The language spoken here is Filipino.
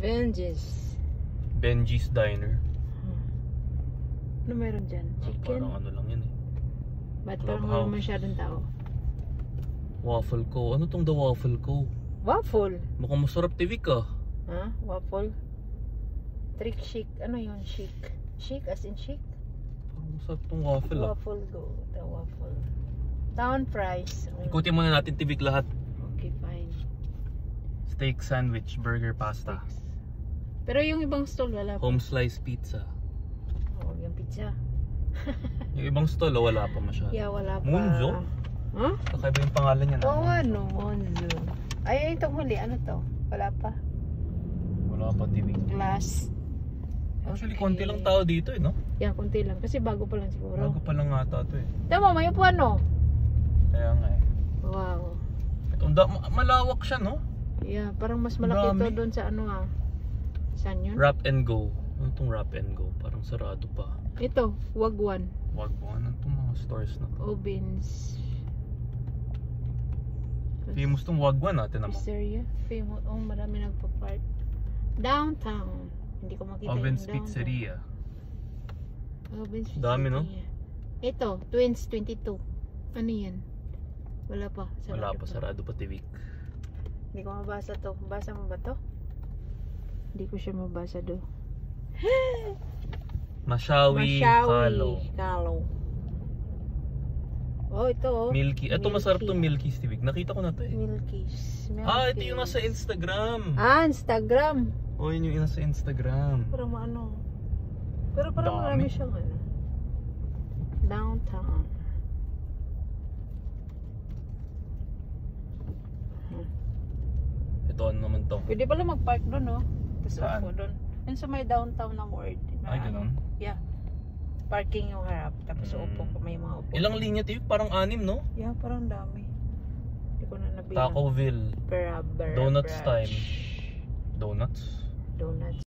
Benji's Diner. Ano meron dyan? Chicken? Parang ano lang yan eh. Ba't parang wala masyadong tao? Waffle Co. Ano tong The Waffle Co? Waffle? Mukhang masarap TV ka. Ha? Waffle? Trick chic. Ano yun? Chic? Chic as in chic? Parang masarap tong waffle ah. Waffle Go. The waffle. Town fries. Ikutin muna natin TV lahat. Okay, fine. Steak sandwich, burger, pasta. Pero yung ibang stall wala pa. Home slice pizza. Oh, yung pizza. Yung ibang stall wala pa masyado. Yeah, wala pa. Munzo? Huh? Kakaiba yung pangalan niya na. Oo, ano? Monzo. Ay, itong huli. Ano to? Wala pa. Wala pa TV. Glass. Actually, konti lang tao dito eh, no? Yeah, konti lang. Kasi bago pa lang siguro. Bago pa lang ata ito eh. Tama, may upuan, no? Kaya nga eh. Wow. Ito, malawak siya, no? Yeah, parang mas malaki ito doon sa ano ah. Saan yun? Wrap and Go. Ano itong Wrap and Go? Parang sarado pa. Ito, Wagwan. Wagwan. Ano itong mga stores na to? Obins. Famous itong Wagwan natin naman. Pizzeria. Famous. Oh, marami nagpa-park. Downtown. Hindi ko makita Ovens yung downtown. Pizzeria. Ovens Pizzeria. Dami, no? Ito, Twins 22. Ano yan? Wala pa. Wala pa, sarado pa TV. Hindi ko mabasa to. Basa mo ba to? Hindi ko siya mabasa do. Mashawi Kalo. Oh, ito oh. Milky. Ito masarap tong Milky's TV. Nakita ko na to eh. Milky's. Ah, ito yung nasa Instagram. Ah, Instagram. Oh, yun yung nasa Instagram. Parang ano. Pero parang Dami. marami siyang ano. Downtown. Ito ano naman to? Pwede pala mag-park doon, no? Tapos Saan? ako doon. Yan sa may downtown ng word. Ay, ganun? Yeah. Parking yung harap. Tapos upo ko. May mga upo. Ilang linya TV? Parang 6, no? Yeah, parang dami. Hindi ko na nabilang. Tacoville. Donuts time. Donuts? Donuts.